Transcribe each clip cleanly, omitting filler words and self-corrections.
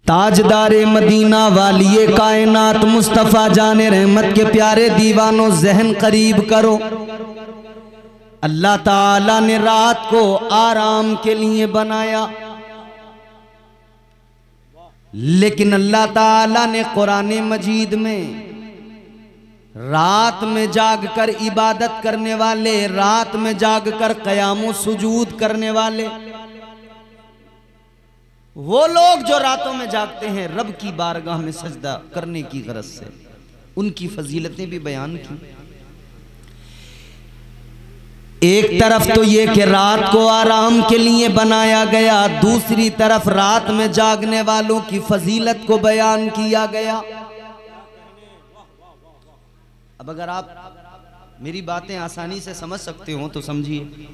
ताजदारे Medina वालिए कायनात मुस्तफ़ा जाने रहमत के प्यारे दीवानों जहन करीब करो। अल्लाह ताला ने रात को आराम के लिए बनाया, लेकिन अल्लाह ताला ने कुरान मजीद में रात में जागकर इबादत करने वाले, रात में जागकर क़याम सुजूद करने वाले, वो लोग जो रातों में जागते हैं रब की बारगाह में सजदा करने की गरज से, उनकी फजीलतें भी बयान की। एक तरफ तो ये कि रात को आराम के लिए बनाया गया, दूसरी तरफ रात में जागने वालों की फजीलत को बयान किया गया। अब अगर आप मेरी बातें आसानी से समझ सकते हो तो समझिए।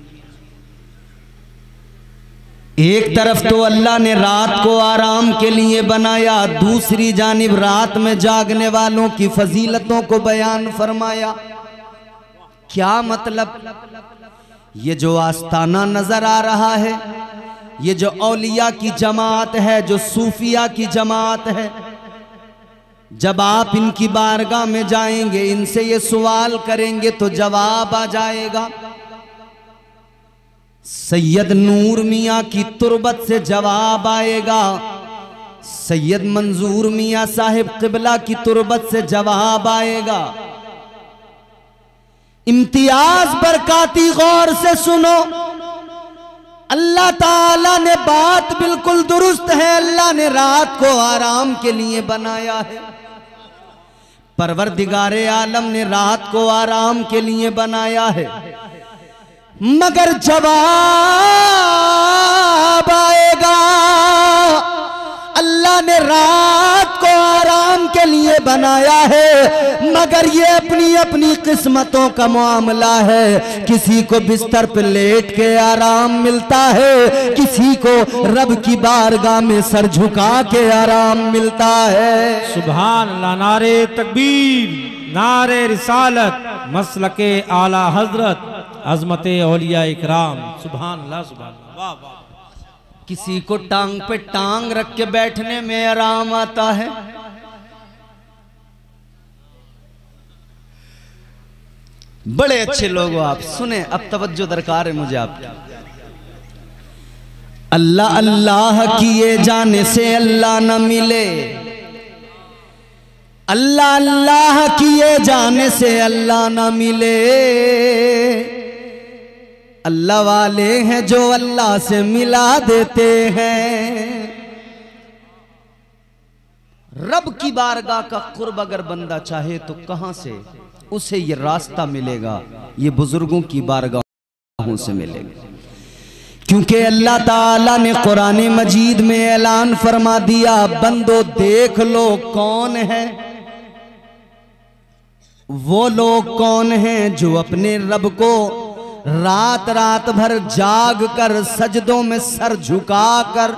एक तरफ तो अल्लाह ने रात को आराम के लिए बनाया, दूसरी जानिब रात में जागने वालों की फजीलतों को बयान फरमाया। क्या मतलब? ये जो आस्ताना नजर आ रहा है, ये जो औलिया की जमात है, जो सूफिया की जमात है, जब आप इनकी बारगाह में जाएंगे, इनसे ये सवाल करेंगे तो जवाब आ जाएगा। सैयद नूर मियाँ की तुरबत से जवाब आएगा, सैयद मंजूर मियाँ साहिब क़िबला की तुरबत से जवाब आएगा। इम्तियाज बरकाती गौर से सुनो, अल्लाह ताला ने बात बिल्कुल दुरुस्त है। अल्लाह ने रात को आराम के लिए बनाया है, परवरदिगारे आलम ने रात को आराम के लिए बनाया है, मगर जवाब आएगा। अल्लाह ने रात को आराम के लिए बनाया है, मगर ये अपनी अपनी किस्मतों का मामला है। किसी को बिस्तर पे लेट के आराम मिलता है, किसी को रब की बारगाह में सर झुका के आराम मिलता है। सुभान अल्लाह, नारे तकबीर, नारे रिसालत, मसलके आला हजरत, अज़मते औलिया इकराम। सुभान अल्लाह, सुभान अल्लाह, वाह वाह। किसी को टांग पे टांग रख के बैठने में आराम आता है, बड़े अच्छे लोग हो आप। सुने, अब तवज्जो दरकार है मुझे आपकी। अल्लाह अल्लाह किए जाने से अल्लाह न मिले, अल्लाह अल्लाह किए जाने से अल्लाह न मिले। अल्लाह वाले हैं जो अल्लाह से मिला देते हैं। रब की बारगाह का कुर्ब अगर बंदा चाहे तो कहां से उसे ये रास्ता मिलेगा? ये बुजुर्गों की बारगाहों से मिलेगा, क्योंकि अल्लाह ताला ने कुरान मजीद में ऐलान फरमा दिया, बंदो देख लो कौन है वो लोग, कौन हैं जो अपने रब को रात रात भर जाग कर, सजदों में सर झुका कर,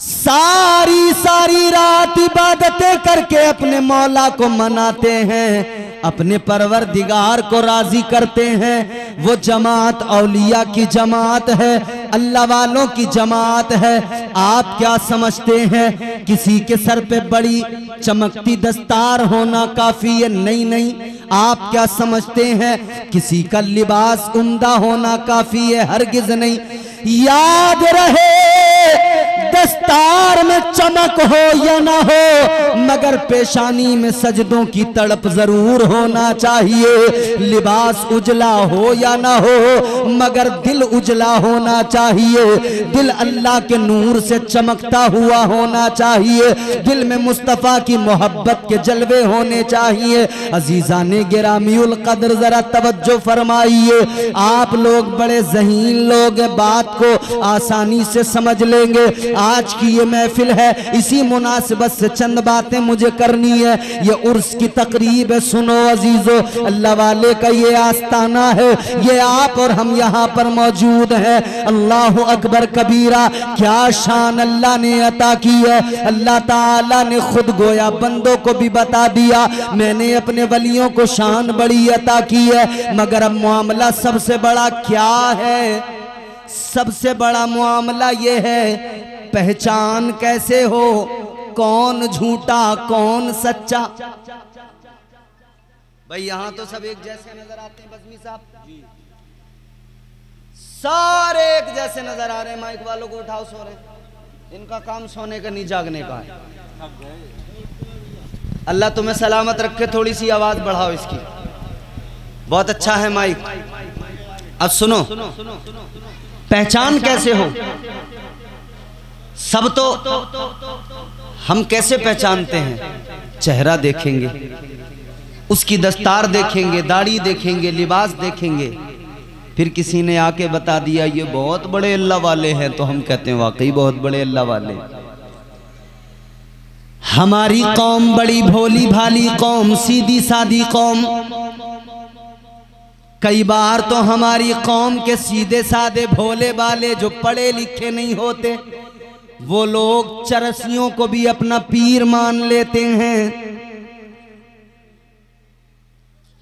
सारी सारी रात इबादतें करके अपने मौला को मनाते हैं, अपने परवरदिगार को राजी करते हैं। वो जमात औलिया की जमात है, अल्लाह वालों की जमात है। आप क्या समझते हैं किसी के सर पे बड़ी चमकती दस्तार होना काफी है? नहीं नहीं। आप क्या समझते हैं किसी का लिबास उम्दा होना काफी है? हरगिज नहीं। याद रहे, दस्तार में चमक हो या ना हो, मगर पेशानी में सजदों की तड़प जरूर होना चाहिए। लिबास उजला हो या ना हो, मगर दिल उजला होना चाहिए। दिल अल्लाह के नूर से चमकता हुआ होना चाहिए। दिल में मुस्तफ़ा की मोहब्बत के जलवे होने चाहिए। अजीज़ाने गिरामीउल कद्र, जरा तवज्जो फरमाइए। आप लोग बड़े ज़हीन लोग हैं, बात को आसानी से समझ लेंगे। आज की ये महफिल है, इसी मुनासिबत से चंद बातें मुझे करनी है। ये उर्स की तकरीब है, सुनो अजीजो, अल्लाह वाले का ये आस्ताना है, ये आप और हम यहाँ पर मौजूद हैं। अल्लाह अकबर कबीरा, क्या शान अल्लाह ने अता की है। अल्लाह ताला ने खुद गोया बंदों को भी बता दिया, मैंने अपने वलियों को शान बड़ी अता की है। मगर अब मामला सबसे बड़ा क्या है? सबसे बड़ा मामला ये है पहचान कैसे हो कौन झूठा कौन सच्चा। भाई यहां तो सब एक जैसे नजर आते हैं बज़मी साहब, सारे एक जैसे नजर आ रहे हैं। माइक वालों को उठाओ, सो रहे हैं। इनका काम सोने का नहीं जागने का है। अल्लाह तुम्हें सलामत रखे, थोड़ी सी आवाज बढ़ाओ इसकी, बहुत अच्छा है माइक। अब सुनो, पहचान कैसे हो, सब तो हम कैसे पहचानते हैं? चेहरा देखेंगे, उसकी दस्तार देखेंगे, दाढ़ी देखेंगे, लिबास देखेंगे। फिर किसी ने आके बता दिया ये बहुत बड़े अल्लाह वाले हैं, तो हम कहते हैं वाकई बहुत बड़े अल्लाह वाले। हमारी कौम बड़ी भोली भाली कौम, सीधी सादी कौम। कई बार तो हमारी कौम के सीधे साधे भोले भाले जो पढ़े लिखे नहीं होते, वो लोग चरसियों को भी अपना पीर मान लेते हैं।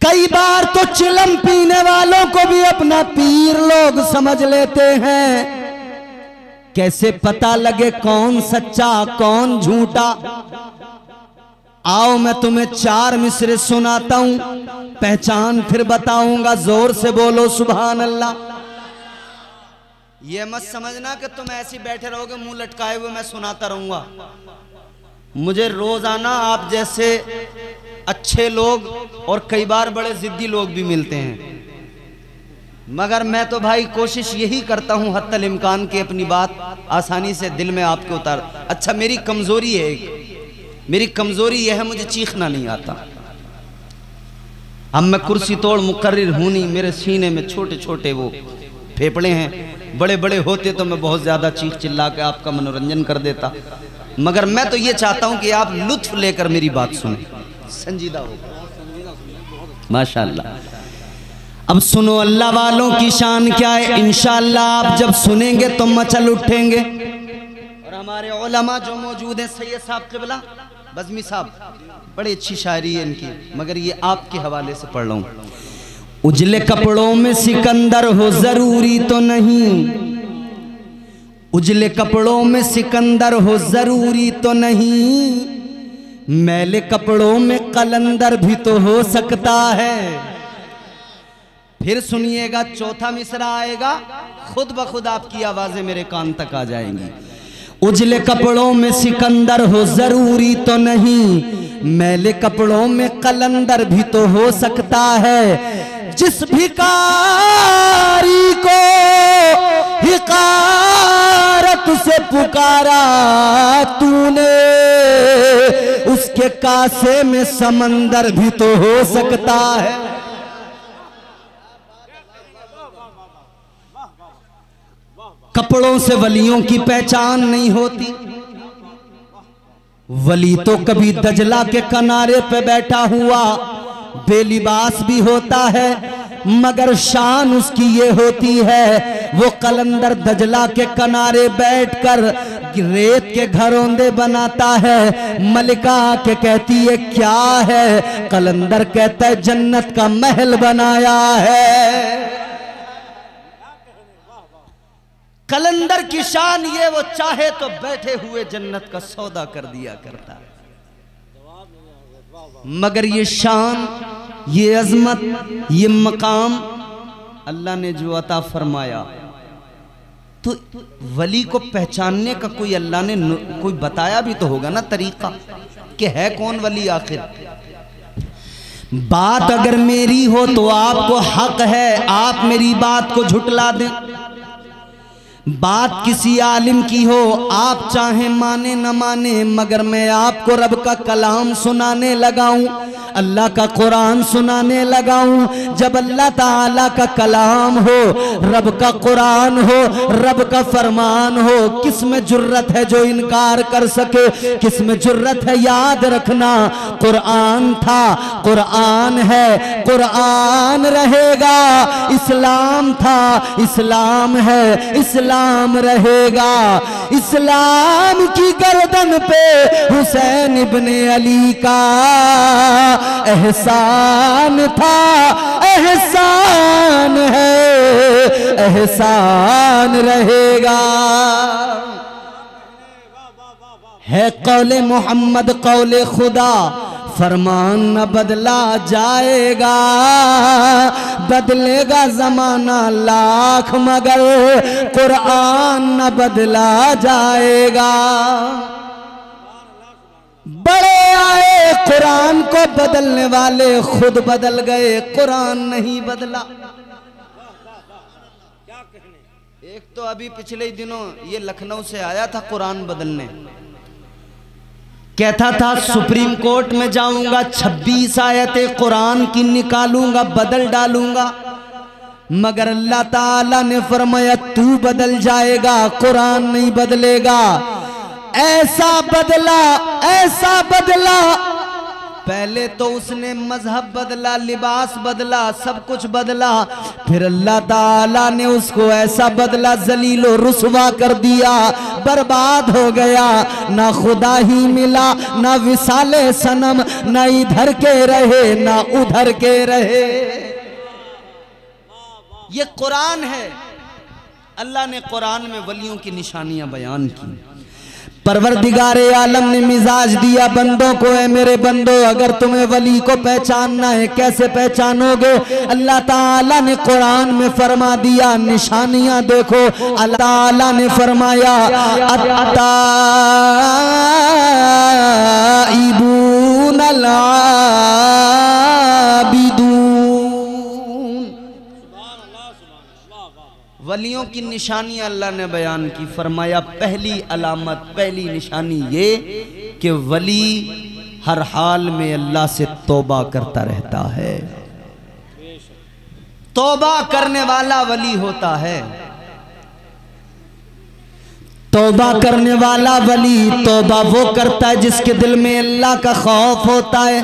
कई बार तो चिलम पीने वालों को भी अपना पीर लोग समझ लेते हैं। कैसे पता लगे कौन सच्चा कौन झूठा? आओ मैं तुम्हें 4 मिसरे सुनाता हूं, पहचान फिर बताऊंगा। जोर से बोलो सुभान अल्लाह। ये मत समझना कि तुम ऐसे बैठे रहोगे मुंह लटकाए हुए मैं सुनाता रहूंगा। मुझे रोजाना आप जैसे अच्छे लोग और कई बार बड़े जिद्दी लोग भी मिलते हैं, मगर मैं तो भाई कोशिश यही करता हूं हत्तल इम्कान के अपनी बात आसानी से दिल में आपके उतार। अच्छा मेरी कमजोरी है एक, मेरी कमजोरी यह है मुझे चीखना नहीं आता। अब मैं कुर्सी तोड़ मुकर्रिर हूं नहीं, मेरे सीने में छोटे छोटे वो फेफड़े हैं, बड़े बड़े होते तो मैं बहुत ज्यादा चीख चिल्ला के आपका मनोरंजन कर देता। मगर मैं तो ये चाहता हूं कि आप लुत्फ लेकर मेरी बात सुने, संजीदा हो माशाअल्लाह। अब सुनो अल्लाह वालों की शान क्या है, इंशाअल्लाह आप जब सुनेंगे तो मचल उठेंगे। और हमारे उलमा जो मौजूद हैं, सैयद साहब क़िबला बज़मी साहब, बड़ी अच्छी शायरी है इनकी, मगर ये आपके हवाले से पढ़ रहा हूँ। उजले कपड़ों में सिकंदर हो जरूरी तो नहीं, उजले कपड़ों में सिकंदर हो जरूरी तो नहीं, मैले कपड़ों में कलंदर भी तो हो सकता है। फिर सुनिएगा, चौथा मिसरा आएगा, खुद ब खुद आपकी आवाजें मेरे कान तक आ जाएंगी। उजले कपड़ों में सिकंदर हो जरूरी तो नहीं, मैले कपड़ों में कलंदर भी तो हो सकता है। जिस भिखारी को हिकारत से पुकारा तूने, उसके कासे में समंदर भी तो हो सकता है। कपड़ों से वलियों की पहचान नहीं होती। वली तो कभी दजला के किनारे पे बैठा हुआ बेलिबास भी होता है, मगर शान उसकी ये होती है, वो कलंदर दजला के किनारे बैठकर रेत के घरौंदे बनाता है। मलिका के कहती है क्या है? कलंदर कहता है जन्नत का महल बनाया है। कलंदर की शान ये, वो चाहे तो बैठे हुए जन्नत का सौदा कर दिया करता है। मगर ये शान, ये अजमत, ये मकाम अल्लाह ने जो अता फरमाया, तो वली को पहचानने का कोई अल्लाह ने कोई बताया भी तो होगा ना तरीका, कि है कौन वली आखिर। बात अगर मेरी हो तो आपको हक है आप मेरी बात को झुटला दें। बात किसी आलिम की हो, आप चाहे माने न माने, मगर मैं आपको रब का कलाम सुनाने लगाऊं, अल्लाह का कुरान सुनाने लगाऊं। जब अल्लाह ताला का कलाम हो, रब का कुरान हो, रब का फरमान हो, किस में जुर्रत है जो इनकार कर सके? किस में जुर्रत है? याद रखना, कुरान था, कुरान है, कुरान रहेगा। इस्लाम था, इस्लाम है, इस्लाम रहेगा। इस्लाम की गर्दन पे हुसैन इब्ने अली का एहसान था, एहसान है, एहसान रहेगा। है कौले मोहम्मद कौले खुदा, फरमान न बदला जाएगा, बदलेगा जमाना लाख मगर कुरान न बदला जाएगा। बड़े आए कुरान को बदलने वाले, खुद बदल गए कुरान नहीं बदला। एक तो अभी पिछले दिनों ये लखनऊ से आया था कुरान बदलने, कहता था सुप्रीम कोर्ट में जाऊंगा, 26 आयतें कुरान की निकालूंगा, बदल डालूंगा। मगर अल्लाह ताला ने फरमाया तू बदल जाएगा, कुरान नहीं बदलेगा। ऐसा बदला, ऐसा बदला, पहले तो उसने मजहब बदला, लिबास बदला, सब कुछ बदला, फिर अल्लाह ताला ने उसको ऐसा बदला, जलीलो रुसवा कर दिया, बर्बाद हो गया। ना खुदा ही मिला, ना विसाले सनम, ना इधर के रहे ना उधर के रहे। ये कुरान है। अल्लाह ने कुरान में वलियों की निशानियां बयान की। परवरदिगारे आलम ने मिजाज दिया बंदों को, है मेरे बंदो, अगर तुम्हें वली को पहचानना है कैसे पहचानोगे? अल्लाह ताला ने कुरान में फरमा दिया, निशानियां देखो। अल्लाह ताला ने फरमाया अत्ताइबून अल-आबिदून। वलियों की निशानियां अल्लाह ने बयान की। फरमाया पहली अलामत, पहली निशानी ये कि वली हर हाल में अल्लाह से तौबा करता रहता है। तौबा करने वाला वली होता है। तौबा करने वाला वली तौबा वो करता है जिसके दिल में अल्लाह का खौफ होता है।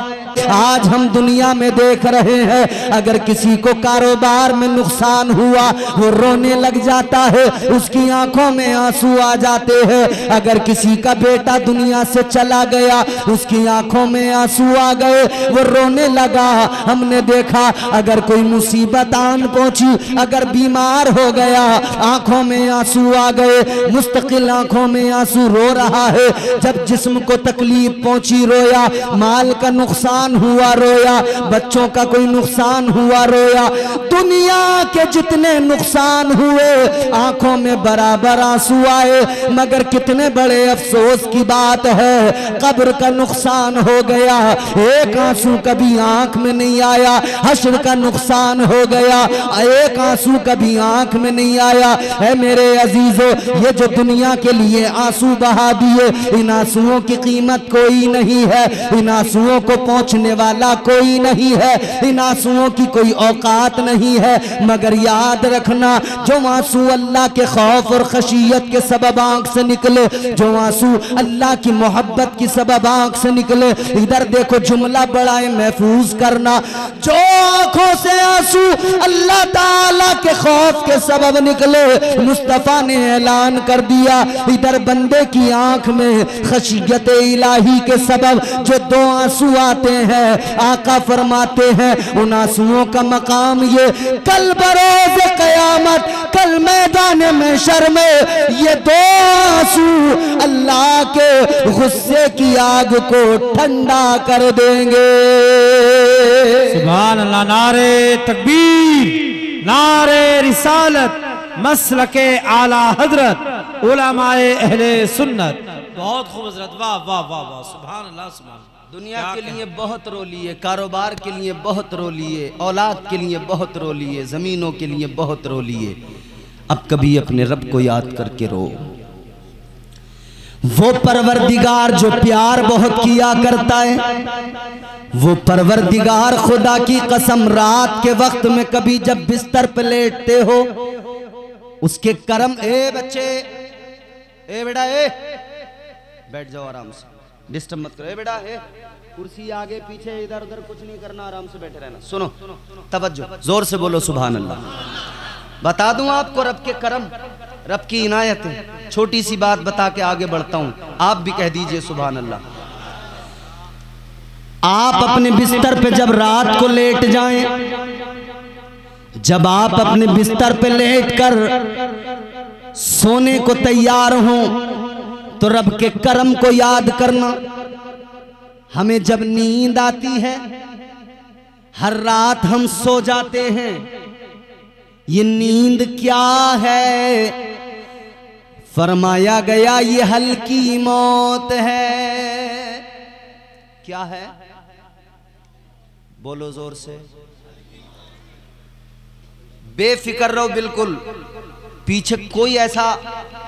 आज हम दुनिया में देख रहे हैं, अगर किसी को कारोबार में नुकसान हुआ वो रोने लग जाता है, उसकी आंखों में आंसू आ जाते हैं। अगर किसी का बेटा दुनिया से चला गया, उसकी आंखों में आंसू आ गए, वो रोने लगा। हमने देखा अगर कोई मुसीबत आन पहुंची, अगर बीमार हो गया, आंखों में आंसू आ गए, मुस्तकिल आंखों में आंसू रो रहा है। जब जिस्म को तकलीफ पहुंची रोया, माल का नुकसान हुआ रोया, बच्चों का कोई नुकसान हुआ रोया। दुनिया के जितने नुकसान हुए आंखों में बराबर आंसू आए। मगर कितने बड़े अफसोस की बात है, कब्र का नुकसान हो गया, एक आंसू कभी आंख में नहीं आया। हश्र का नुकसान हो गया, एक आंसू कभी आंख में नहीं आया। है मेरे अजीजों, ये जो दुनिया के लिए आंसू बहा दिए, इन आंसुओं की कीमत कोई नहीं है, इन आंसुओं को पहुंचने वाला कोई नहीं है, इन आंसुओं की कोई औकात नहीं है। मगर याद रखना, जो आंसू अल्लाह के खौफ और खशियत के सबब आंख से निकले, जो आंसू अल्लाह की मोहब्बत की सबब आंख से निकले, इधर देखो जुमला बड़ा है, महफूज करना। जो आंखों से आंसू अल्लाह ताला के खौफ के सबब निकले, मुस्तफा ने ऐलान कर दिया, इधर बंदे की आंख में खशियत इलाही के सबब जो दो आंसू आते हैं, आका फरमाते हैं उन आंसुओं का मकाम ये, कल बरोज कयामत, कल मैदान महशर में ये दो आंसू अल्लाह के गुस्से की आग को ठंडा कर देंगे। सुभान अल्लाह। नारे तकबीर, नारे रिसालत, मसलके आला हजरत, उलमाए अहले सुन्नत। बहुत खूब हजरत, वाह वाह वाह वाह, सुभान अल्लाह सुभान। दुनिया के लिए बहुत रो लिए, कारोबार के लिए बहुत रो लिए, औलाद के लिए बहुत रो लिए, जमीनों के लिए बहुत रो लिए। अब कभी अपने रब को याद करके रो। वो परवरदिगार जो प्यार बहुत किया करता है, वो परवरदिगार खुदा की कसम रात के वक्त में कभी जब बिस्तर पे लेटते हो, उसके करम। ए बच्चे, ए बेटा, ए बैठ जाओ आराम से, डिस्टर्ब मत करो। ए बेटा, ए कुर्सी आगे पीछे इधर उधर कुछ नहीं करना, आराम से बैठे रहना। सुनो, तवज्जो, जोर से बोलो सुभान अल्लाह। बता दूं आपको रब के करम, रब की इनायत है। छोटी सी बात बता के आगे बढ़ता हूं, आप भी कह दीजिए सुभान अल्लाह। आप अपने बिस्तर पे जब रात को लेट जाएं, जब आप अपने बिस्तर पे लेट कर सोने को तैयार हों, तो रब के करम को याद करना। हमें जब नींद आती है, हर रात हम सो जाते हैं, ये नींद क्या है? फरमाया गया ये हल्की मौत है। क्या है? बोलो जोर से। बेफिक्र रहो बिल्कुल, पीछे कोई ऐसा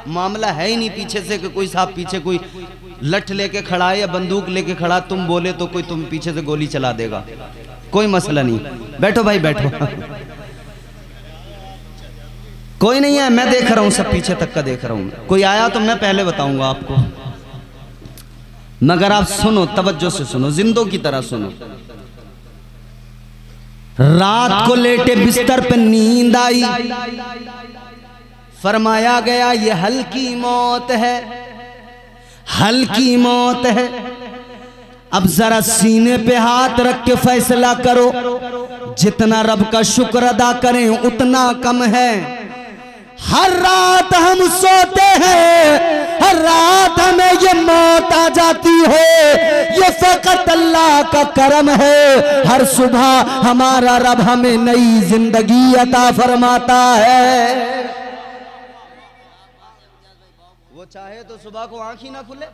मामला है ही नहीं पीछे से कि कोई साहब पीछे कोई लठ लेके खड़ा है या बंदूक लेके खड़ा, तुम बोले तो कोई तुम पीछे से गोली चला देगा, कोई मसला नहीं। बैठो भाई बैठो। कोई नहीं है, मैं देख रहा हूं, सब पीछे तक का देख रहा हूं। कोई आया तो मैं पहले बताऊंगा आपको, मगर आप सुनो, तवज्जो से सुनो, जिंदों की तरह सुनो। रात को लेटे बिस्तर पे नींद आई, फरमाया गया ये हल्की मौत है, हल्की मौत है। अब जरा सीने पे हाथ रख के फैसला करो, जितना रब का शुक्र अदा करें उतना कम है। हर रात हम सोते हैं, हर रात हमें ये मौत आ जाती है, ये फकत अल्लाह का करम है। हर सुबह हमारा रब हमें नई जिंदगी अता फरमाता है। वो चाहे तो सुबह को आंख ही ना खुले।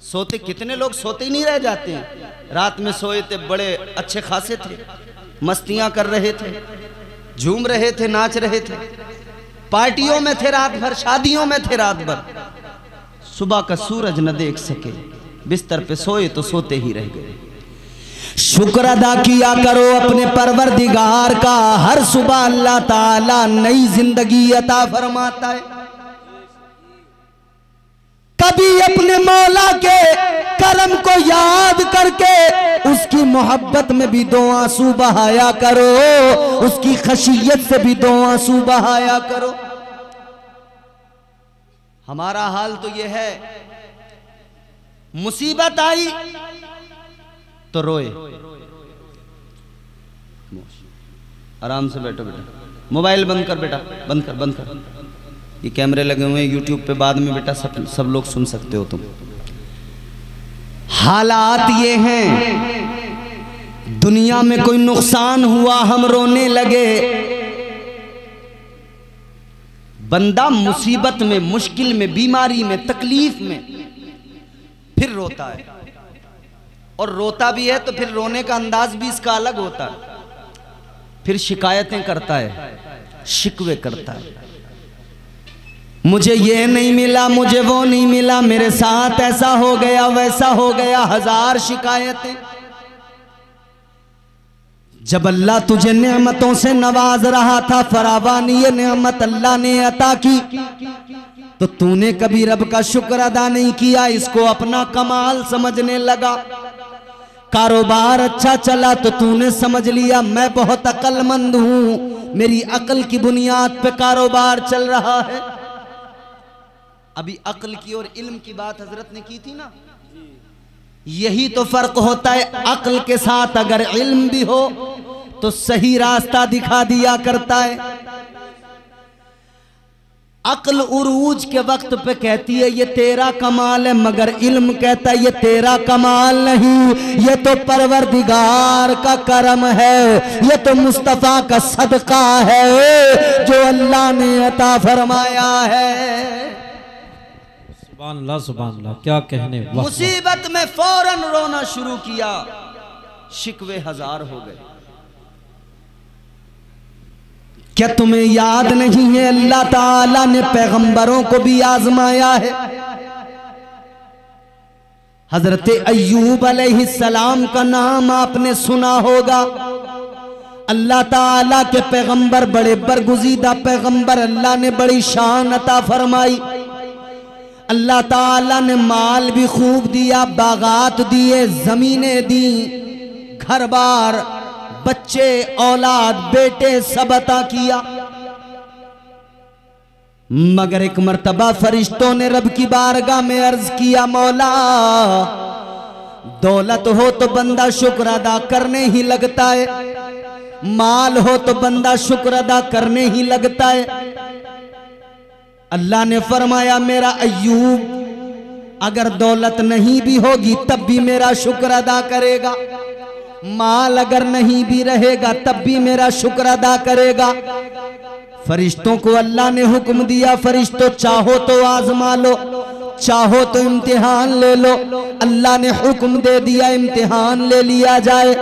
सोते कितने लोग सोते ही नहीं रह जाते हैं। रात में सोए थे, बड़े अच्छे खासे थे, मस्तियां कर रहे थे, झूम रहे थे, नाच रहे थे, पार्टियों में थे रात भर, शादियों में थे रात भर, सुबह का सूरज न देख सके, बिस्तर पे सोए तो सोते ही रह गए। शुक्र अदा किया करो अपने परवरदिगार का, हर सुबह अल्लाह ताला नई जिंदगी अता फरमाता है। कभी अपने मौला के करम को याद करके उसकी मोहब्बत में भी दो आंसू बहाया करो, उसकी खशियत से भी दो आंसू बहाया करो। हमारा हाल तो यह है, मुसीबत आई तो रोए। आराम से बैठो बेटा, मोबाइल बंद कर बेटा, बंद कर, बंद कर। ये कैमरे लगे हुए हैं यूट्यूब पे, बाद में बेटा सब लोग सुन सकते हो तुम। हालात ये हैं, दुनिया में कोई नुकसान हुआ हम रोने लगे। बंदा मुसीबत में, मुश्किल में, बीमारी में, तकलीफ में फिर रोता है, और रोता भी है तो फिर रोने का अंदाज भी इसका अलग होता है। फिर शिकायतें करता है, शिकवे करता है, मुझे ये नहीं मिला, मुझे वो नहीं मिला, मेरे साथ ऐसा हो गया, वैसा हो गया, हजार शिकायतें। जब अल्लाह तुझे नेमतों से नवाज रहा था, फरावानी ये नेमत अल्लाह ने अता की, तो तूने कभी रब का शुक्र अदा नहीं किया, इसको अपना कमाल समझने लगा। कारोबार अच्छा चला तो तूने समझ लिया मैं बहुत अक्लमंद हूं, मेरी अक्ल की बुनियाद पे कारोबार चल रहा है। अभी अक्ल की और इल्म की बात हजरत ने की थी ना, यही तो फर्क होता है। अक्ल के साथ अगर इल्म भी हो तो सही रास्ता दिखा दिया करता है। अक्ल उरूज के वक्त पे कहती है ये तेरा कमाल है, मगर इल्म कहता है ये तेरा कमाल नहीं, ये तो परवरदिगार का करम है, ये तो मुस्तफा का सदका है जो अल्लाह ने अता फरमाया है। सुभान अल्लाह, सुभान अल्लाह, क्या कहने। मुसीबत में फौरन रोना शुरू किया, शिकवे हजार हो गए। क्या तुम्हें याद नहीं है अल्लाह ताला ने पैगंबरों को भी आजमाया है। हजरत अय्यूब अलैहिस्सलाम का नाम आपने सुना होगा। अल्लाह ताला के पैगंबर बड़े बरगुजीदा पैगंबर, अल्लाह ने बड़ी शान अता फरमाई। अल्लाह ताला ने माल भी खूब दिया, बागात दिए, जमीनें दी, घर बार, बच्चे, औलाद, बेटे सब अता किया। मगर एक मर्तबा फरिश्तों ने रब की बारगाह में अर्ज किया, मौला दौलत हो तो बंदा शुक्र अदा करने ही लगता है, माल हो तो बंदा शुक्र अदा करने ही लगता है। अल्लाह ने फरमाया मेरा अय्यूब अगर दौलत नहीं भी होगी तब भी मेरा शुक्र अदा करेगा, माल अगर नहीं भी रहेगा तब भी मेरा शुक्र अदा करेगा। फरिश्तों को अल्लाह ने हुक्म दिया, फरिश्तों चाहो तो आजमा लो, चाहो तो इम्तिहान ले लो। अल्लाह ने हुक्म दे दिया इम्तिहान ले लिया जाए।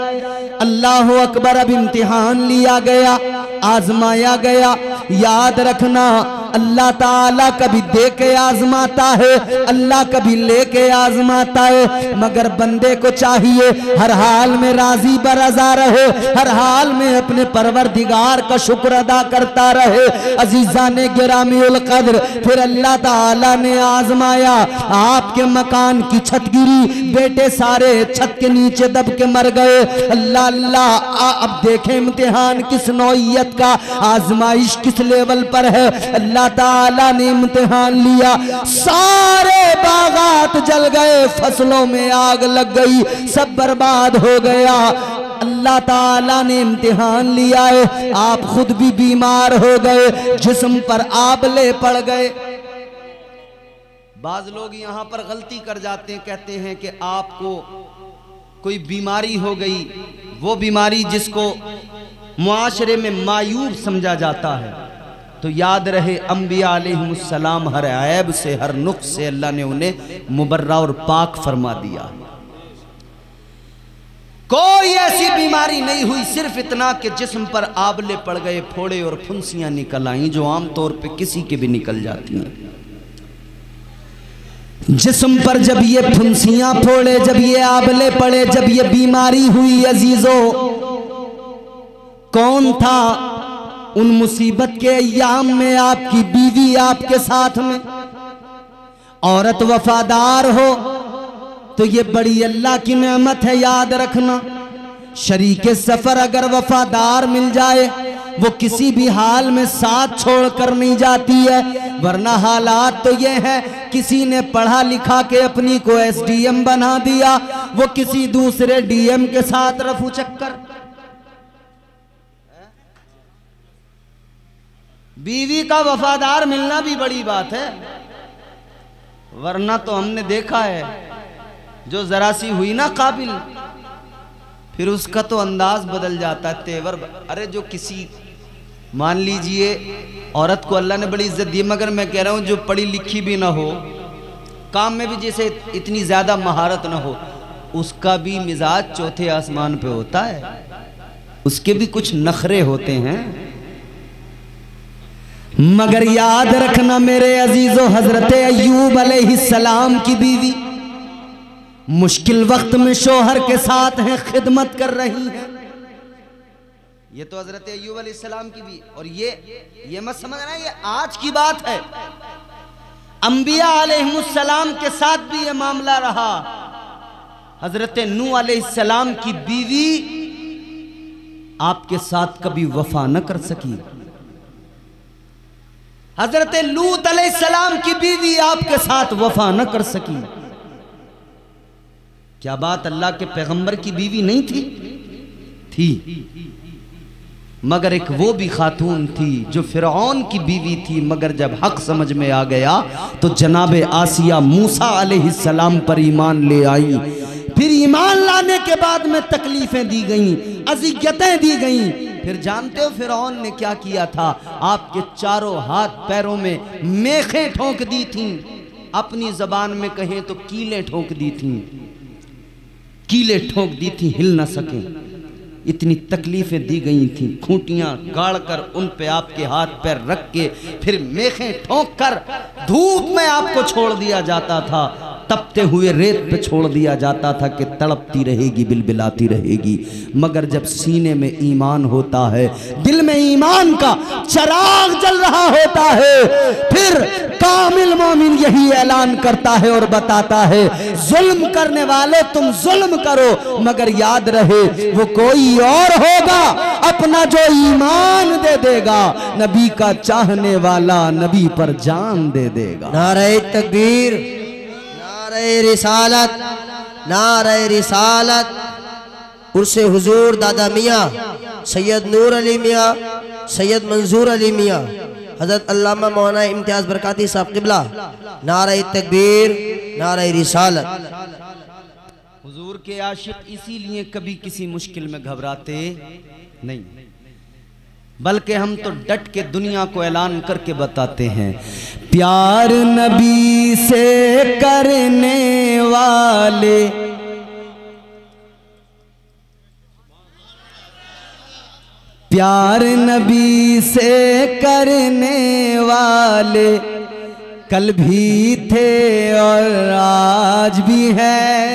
अल्लाह अकबर, अब इम्तिहान लिया गया, आजमाया गया। याद रखना अल्लाह ताला कभी दे के आजमाता है, अल्लाह कभी लेके आजमाता है, मगर बंदे को चाहिए हर हाल में राजी बरजा रहे, हर हाल में अपने परवरदिगार का शुक्र अदा करता रहे। अजीजा ने गिरामीउल कद्र, फिर अल्लाह ताला ने आजमाया। आपके मकान की छत गिरी, बेटे सारे छत के नीचे दब के मर गए। अल्लाह अल्लाह, अब देखें इम्तिहान किस नौइयत का, आजमाइश किस लेवल पर है। अल्लाह ताला ने इम्तिहान लिया, सारे बागात जल गए, फसलों में आग लग गई, सब बर्बाद हो गया। अल्लाह ताला ने इम्तिहान लिया है, आप खुद भी बीमार हो गए, जिस्म पर आबले पड़ गए। बाज लोग यहां पर गलती कर जाते हैं, कहते हैं कि आपको कोई बीमारी हो गई, वो बीमारी जिसको मुआशरे में मायूब समझा जाता है। तो याद रहे अंबिया अलैहिमुस्सलाम हर ऐब से, हर नुक्स से अल्लाह ने उन्हें मुबर्रा और पाक फरमा दिया। कोई ऐसी बीमारी नहीं हुई, सिर्फ इतना कि जिस्म पर आबले पड़ गए, फोड़े और फुंसियां निकल आई, जो आमतौर पे किसी के भी निकल जाती हैं। जिस्म पर जब ये फुंसियां फोड़े, जब ये आबले पड़े, जब ये बीमारी हुई अजीजों, कौन था उन मुसीबत के अय्याम में? आपकी बीवी आपके साथ में। औरत वफादार हो तो ये बड़ी अल्लाह की नेमत है, याद रखना। शरीके सफर अगर वफादार मिल जाए, वो किसी भी हाल में साथ छोड़कर नहीं जाती है। वरना हालात तो ये है, किसी ने पढ़ा लिखा के अपनी को एसडीएम बना दिया, वो किसी दूसरे डीएम के साथ रफू चक्कर। बीवी का वफादार मिलना भी बड़ी बात है, वरना तो हमने देखा है जो जरा सी हुई ना काबिल, फिर उसका तो अंदाज बदल जाता है, तेवर। अरे जो किसी, मान लीजिए औरत को अल्लाह ने बड़ी इज्जत दी, मगर मैं कह रहा हूं जो पढ़ी लिखी भी ना हो, काम में भी जैसे इतनी ज्यादा महारत ना हो, उसका भी मिजाज चौथे आसमान पे होता है, उसके भी कुछ नखरे होते हैं। मगर याद रखना मेरे अजीजों, हजरत अय्यूब अलैहिस्सलाम की बीवी मुश्किल वक्त में शोहर के साथ हैं, खिदमत कर रही हैं। ये तो हजरत अय्यूब अलैहिस्सलाम की भी, और ये मत समझना ये आज की बात है, अंबिया अलैहिमुस्सलाम के साथ भी ये मामला रहा। हजरत नूह अलैहिस्सलाम की बीवी आपके साथ कभी वफा न कर सकी, हजरत लूत अलैहिस्सलाम की बीवी आपके साथ वफा न कर सकी। क्या बात अल्लाह के पैगंबर की बीवी नहीं थी? मगर एक वो भी खातून थी जो फिरौन की बीवी थी, मगर जब हक समझ में आ गया तो जनाबे आसिया मूसा अलैहिस्सलाम पर ईमान ले आई। फिर ईमान लाने के बाद में तकलीफें दी गईं, अज़ियतें दी गईं। फिर जानते हो फिरौन ने क्या किया था? आपके चारों हाथ पैरों में मेखें ठोंक दी थीं, अपनी जबान में कहें तो कीलें ठोंक दी थीं, कीले ठोक दी थी, हिल न सके, इतनी तकलीफें दी गई थी। खूंटियां गाड़ कर उन पे आपके हाथ पैर रख के फिर मेखें ठोक कर धूप में आपको छोड़ दिया जाता था, तपते हुए रेत पे छोड़ दिया जाता था कि तड़पती रहेगी, बिलबिलाती रहेगी। मगर जब सीने में ईमान होता है, दिल में ईमान का चिराग जल रहा होता है, फिर कामिल मोमिन यही ऐलान करता है और बताता है, जुल्म करने वाले तुम जुल्म करो, मगर याद रहे वो कोई और होगा, अपना जो ईमान दे देगा, नबी का चाहने वाला नबी पर जान दे देगा। नारे तकबीर, नारे रिसालत, नारे रिसालत। उर्से हुजूर दादा मियाँ सैयद नूर अली मियाँ, सैयद मंजूर अली मियाँ हजरत अल्लामा मौलाना इम्तियाज बरकाती साहब क़िबला। नारे तकबीर, नारे रिसालत। हुजूर के आशिक इसीलिए कभी किसी मुश्किल में घबराते नहीं, बल्कि हम तो डट के दुनिया को ऐलान करके बताते हैं, प्यार नबी से करने वाले प्यार नबी से करने वाले कल भी थे और आज भी हैं,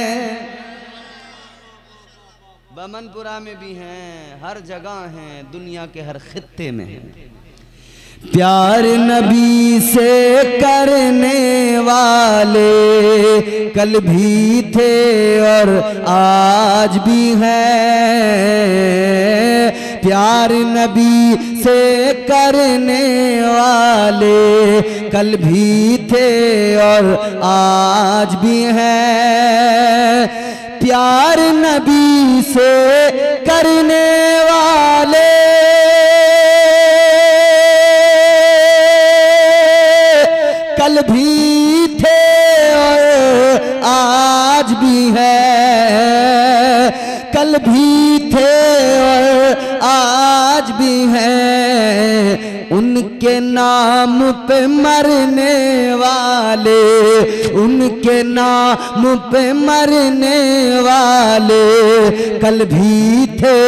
बमनपुरा में भी हैं, हर जगह हैं, दुनिया के हर खित्ते में हैं। प्यार नबी से करने वाले कल भी थे और आज भी हैं, प्यार नबी से करने वाले कल भी थे और आज भी हैं, प्यार नबी से करने वाले कल भी थे और आज भी है, कल भी थे और आज भी है, उनके नाम पे मरने वाले, उनके नाम पे मरने वाले कल भी थे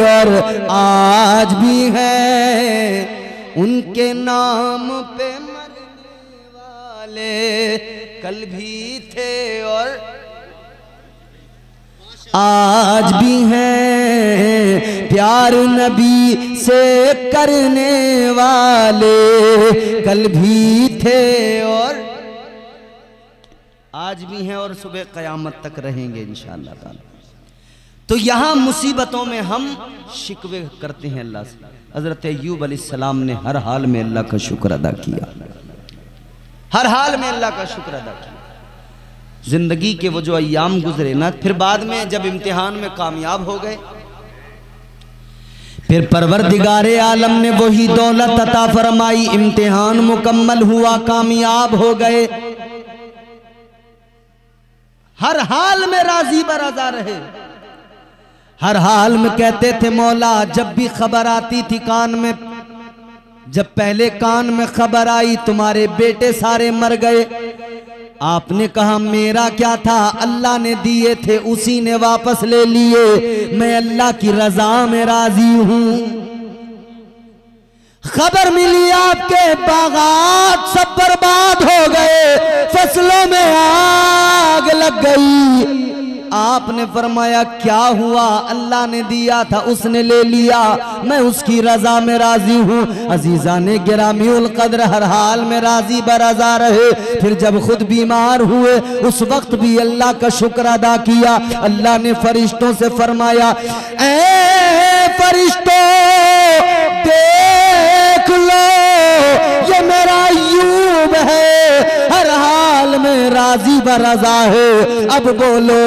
और आज भी हैं, उनके नाम पे कल भी थे और आज भी हैं, प्यार नबी से करने वाले कल भी थे और आज भी हैं और सुबह क़यामत तक रहेंगे इंशाअल्लाह ताला। तो यहाँ मुसीबतों में हम शिकवे करते हैं अल्लाह से। हज़रत अय्यूब अलैहिस्सलाम ने हर हाल में अल्लाह का शुक्र अदा किया, हर हाल में अल्लाह का शुक्र अदा किया। जिंदगी के वो जो अय्याम गुजरे ना, फिर बाद में जब इम्तिहान में कामयाब हो गए, फिर परवरदिगारे आलम ने वही दौलत अता फरमाई, इम्तिहान मुकम्मल हुआ, कामयाब हो गए, हर हाल में राजी बराजा रहे, हर हाल में कहते थे मौला, जब भी खबर आती थी कान में, जब पहले कान में खबर आई तुम्हारे बेटे सारे मर गए, आपने कहा मेरा क्या था, अल्लाह ने दिए थे उसी ने वापस ले लिए, मैं अल्लाह की रजा में राजी हूं। खबर मिली आपके बागात सब बर्बाद हो गए, फसलों में आग लग गई, आपने फरमाया क्या हुआ, अल्लाह ने दिया था उसने ले लिया, मैं उसकी रजा में राजी हूँ। अजीजा ने गिरामीउल कद्र हर हाल में राजी बराजा रहे। फिर जब खुद बीमार हुए उस वक्त भी अल्लाह का शुक्र अदा किया। अल्लाह ने फरिश्तों से फरमाया, ऐ फरिश्तों देख लो ये मेरा अय्यूब है, हर हाल में राजी बराजा है, अब बोलो।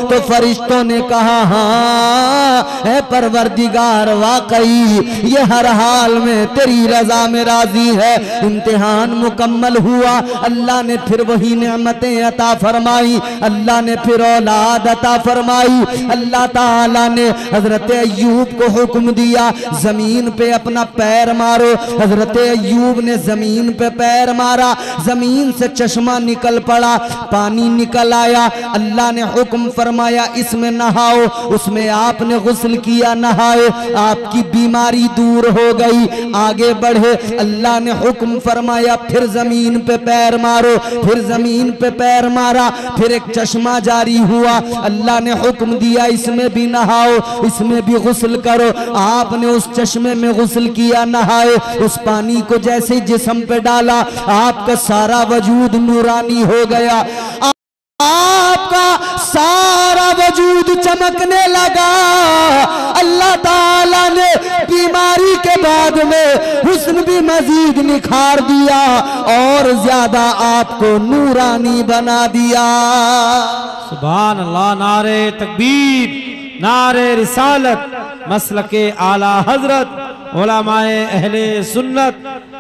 तो फरिश्तों ने कहा हाँ है परवरदिगार, वाकई ये हर हाल में तेरी रजा में राजी है। इम्तिहान मुकम्मल हुआ, अल्लाह ने फिर वही नेमतें अता फरमाई, अल्लाह ने फिर औलाद अता फरमाई। अल्लाह ताला ने हजरत अय्यूब को हुक्म दिया जमीन पे अपना पैर मारो। हजरत अय्यूब ने जमीन पे पैर मारा, जमीन से चश्मा निकल पड़ा, पानी निकल आया। अल्लाह ने हुक्म फरमाया इसमें नहाओ, उसमें आपने गुस्ल किया, नहाए, आपकी बीमारी दूर हो गई। आगे बढ़े, अल्लाह ने हुक्म फरमाया फिर जमीन पे पैर मारो, फिर जमीन पे पैर मारा, फिर एक चश्मा जारी हुआ। अल्लाह ने हुक्म दिया इसमें भी नहाओ, इसमें भी गुस्ल करो। आपने उस चश्मे में गुस्ल किया, नहाए, उस पानी को जैसे ही जिस्म पे डाला आपका सारा वजूद नूरानी हो गया, आपका सारा वजूद चमकने लगा। अल्लाह ताला ने बीमारी के बाद में हुस्न भी मजीद निखार दिया और ज्यादा आपको नूरानी बना दिया। सुभान अल्लाह। नारे तकबीर, नारे रिसालत, मसलके आला हजरत, उलमाए अहले सुन्नत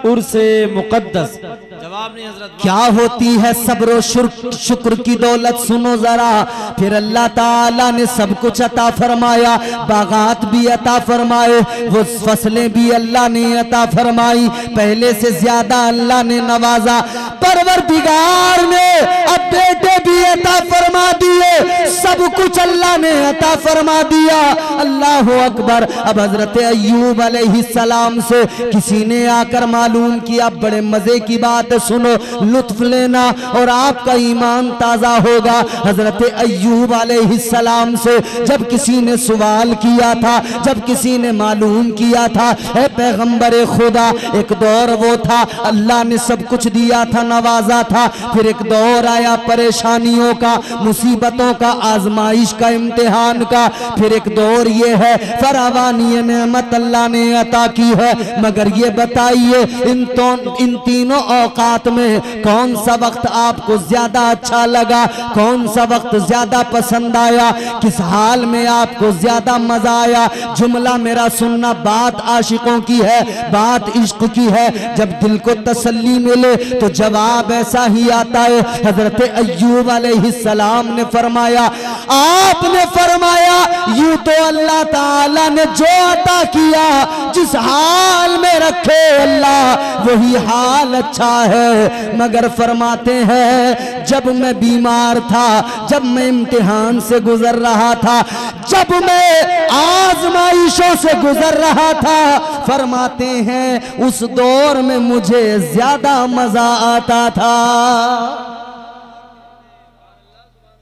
उर्से मुकद्दस। जवाब नहीं हजरत। क्या होती है सब्र शुक्र की दौलत, सुनो जरा। फिर अल्लाह ताला ने सब कुछ अता फरमाया, बागात भी अता फरमाए, वो फसलें भी अल्लाह ने अता फरमाई, पहले से ज्यादा अल्लाह ने नवाजा। परवरदिगार ने अब बेटे भी अता फरमा दिए, सब कुछ अल्लाह ने अता फरमा दिया। अल्लाह अकबर। अब हजरत अय्यूब अलैहिस्सलाम से किसी ने आकर मालूम किया, बड़े मजे की बात सुनो, लुत्फ लेना और आपका ईमान ताजा होगा। हजरत अय्यूब अलैहिस्सलाम से जब किसी ने सवाल किया था, जब किसी ने मालूम किया था, ए पैगंबर खुदा, एक दौर वो था अल्लाह ने सब कुछ दिया था, नवाजा था, फिर एक दौर आया परेशानियों का, मुसीबतों का, आजमाइश का, इम्तिहान का, फिर एक दौर ये है फरावानी नेमत अल्लाह ने अता की है। मगर ये बताइए इन तीनों औकात में कौन सा वक्त आपको ज्यादा अच्छा लगा, कौन सा वक्त ज्यादा पसंद आया, किस हाल में आपको ज्यादा मजा आया? जुमला मेरा सुनना, बात आशिकों की है, बात इश्क की है। जब दिल को तसल्ली मिले तो जवाब ऐसा ही आता है। हजरत अय्यूब अलैहिस्सलाम ने फरमाया, आपने फरमाया यूं तो अल्लाह ताला ने जो अता किया, जिस हाल में रखे अल्लाह वही हाल अच्छा है। मगर फरमाते हैं जब मैं बीमार था, जब मैं इम्तिहान से गुजर रहा था, जब मैं आजमाइशों से गुजर रहा था, फरमाते हैं उस दौर में मुझे ज्यादा मजा आता था।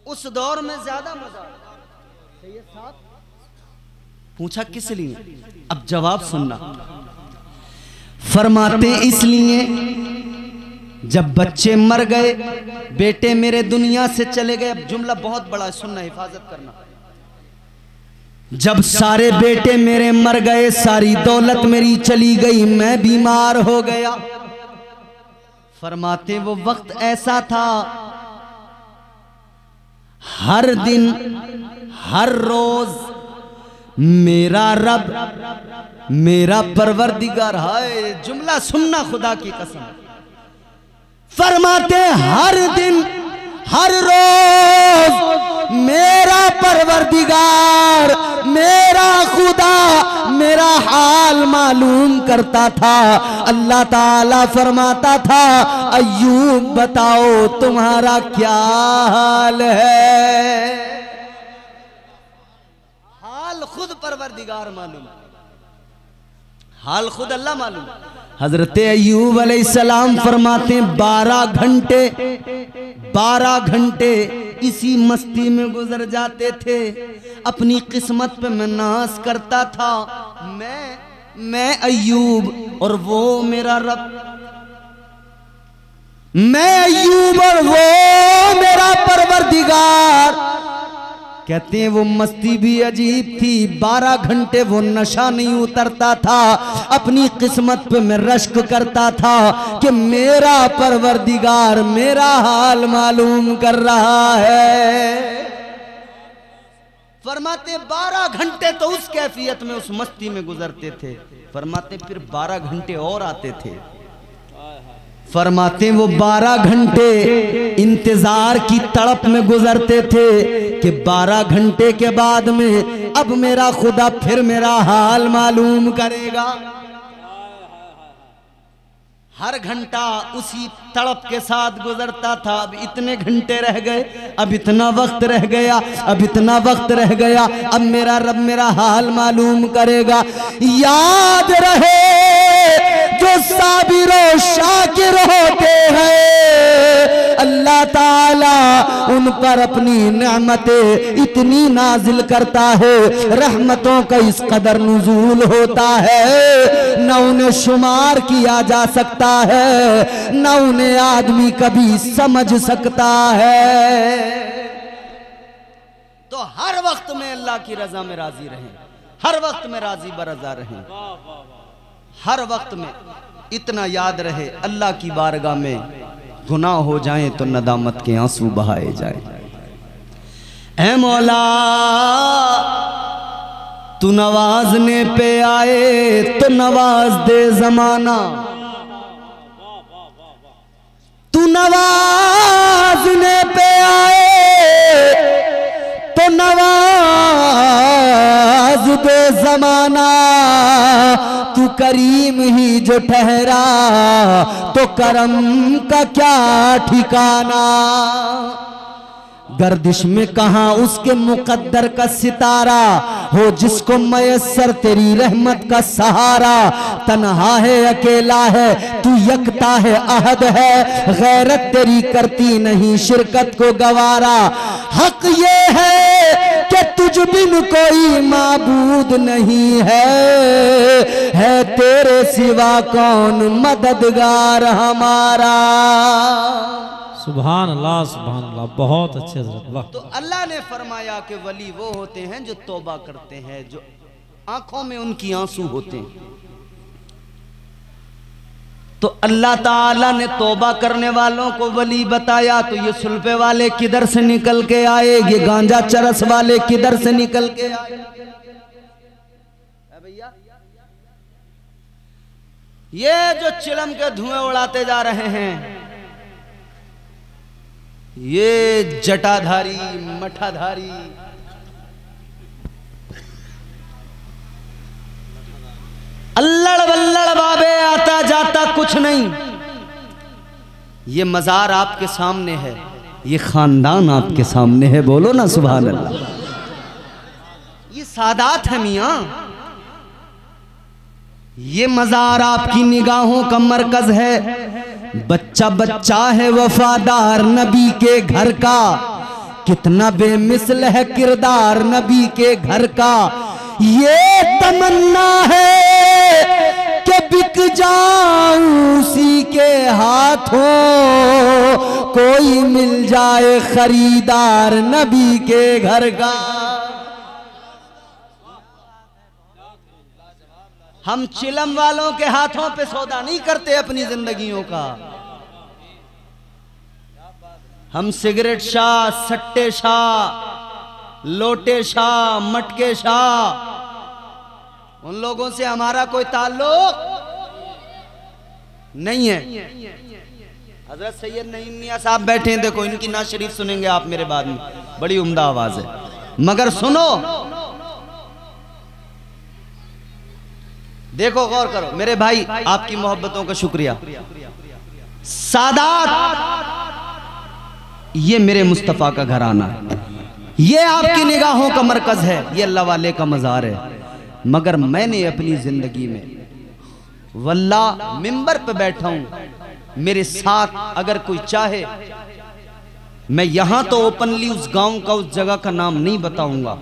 उस दौर में ज्यादा मजा। पूछा किस लिए? अब जवाब सुनना। फरमाते इसलिए जब बच्चे मर गए, बेटे मेरे दुनिया से चले गए। अब जुमला बहुत बड़ा है, सुनना, हिफाजत करना। जब सारे बेटे मेरे मर गए, सारी दौलत मेरी चली गई, मैं बीमार हो गया। फरमाते वो वक्त ऐसा था, हर दिन हर रोज मेरा रब, मेरा परवरदिगार, हाय जुमला सुनना खुदा की कसम। फरमाते हर दिन हर रोज मेरा परवरदिगार, मेरा खुदा मेरा हाल मालूम करता था। अल्लाह ताला फरमाता था, अय्यूब बताओ तुम्हारा क्या हाल है? हाल खुद परवरदिगार मालूम, हाल खुद अल्लाह मालूम। हजरत अय्यूब अलैहिस्सलाम फरमाते 12 घंटे इसी मस्ती में गुजर जाते थे। अपनी किस्मत पे मैं नाज करता था, मैं अय्यूब और वो मेरा रब, मैं अय्यूब और वो मेरा परवरदिगार। कहते हैं वो मस्ती भी अजीब थी, 12 घंटे वो नशा नहीं उतरता था। अपनी किस्मत पे मैं रश्क करता था कि मेरा परवरदिगार मेरा हाल मालूम कर रहा है। फरमाते 12 घंटे तो उस कैफियत में, उस मस्ती में गुजरते थे। फरमाते फिर 12 घंटे और आते थे। फरमाते वो 12 घंटे इंतजार की तड़प में गुजरते थे कि 12 घंटे के बाद में अब मेरा खुदा फिर मेरा हाल मालूम करेगा। हर घंटा उसी तड़प के साथ गुजरता था। अब इतने घंटे रह गए, अब इतना वक्त रह गया, अब इतना वक्त रह गया, अब मेरा रब मेरा हाल मालूम करेगा। याद रहे जो साबिर और शाकिर होते हैं, अल्लाह ताला उन पर अपनी नेमतें इतनी नाजिल करता है, रहमतों का इस कदर नुज़ूल होता है, न उन्हें शुमार किया जा सकता है, न उन्हें आदमी कभी समझ सकता है। तो हर वक्त में अल्लाह की रजा में राजी रहें, हर वक्त में राजी बरजा रहें, हर वक्त में इतना याद रहे अल्लाह की बारगाह में गुनाह हो जाएं तो नदामत के आंसू बहाए जाएं। ऐ मौला तू नवाजने पे आए तो नवाज दे जमाना, नवाजने पे आए तो नवाज दे जमाना, तू करीम ही जो ठहरा तो करम का क्या ठिकाना। गर्दिश में कहाँ उसके मुकद्दर का सितारा हो, जिसको मयस्सर तेरी रहमत का सहारा। तन्हा है अकेला है तू यकता है अहद है, गैरत तेरी करती नहीं शिरकत को गवारा। हक ये है कि तुझ बिन कोई माबूद नहीं है तेरे सिवा कौन मददगार हमारा। सुभान अल्लाह, बहुत अच्छे हज़रत, वाह। तो अल्लाह ने फरमाया कि वली वो होते हैं जो तौबा करते हैं, जो आंखों में उनकी आंसू होते हैं। तो अल्लाह ताला ने तौबा करने वालों को वली बताया, तो ये सुल्फे वाले किधर से निकल के आए, ये गांजा चरस वाले किधर से निकल के आए भैया। ये जो चिलम के धुएं उड़ाते जा रहे हैं, ये जटाधारी मठाधारी अल्लड़ वल्लड़ बाबे आता जाता कुछ नहीं। ये मजार आपके सामने है, ये खानदान आपके सामने है, बोलो ना सुभान अल्लाह। ये सादात है मियां, ये मजार आपकी निगाहों का मरकज है। बच्चा बच्चा है वफादार नबी के घर का, कितना बेमिसल है किरदार नबी के घर का। ये तमन्ना है कि बिक जाऊं उसी के हाथों, कोई मिल जाए खरीदार नबी के घर का। हम चिलम वालों के हाथों पे सौदा नहीं करते अपनी जिंदगियों का। हम सिगरेट शाह, सट्टे शाह, लोटे शाह, मटके शाह, उन लोगों से हमारा कोई ताल्लुक नहीं है। हजरत सैयद नईम मियां साहब बैठे हैं, देखो इनकी नात शरीफ सुनेंगे आप मेरे बाद में, बड़ी उम्दा आवाज है, मगर सुनो, देखो गौर करो मेरे भाई, आपकी मोहब्बतों का शुक्रिया। सादात ये मेरे मुस्तफा का घराना है, ये आपकी निगाहों का मरकज है, ये अल्लाह वाले का मजार है। मगर मैंने अपनी जिंदगी में वल्लाह मिंबर पे बैठा हूं, मेरे साथ अगर कोई चाहे, मैं यहां तो ओपनली उस गांव का, उस जगह का नाम नहीं बताऊंगा,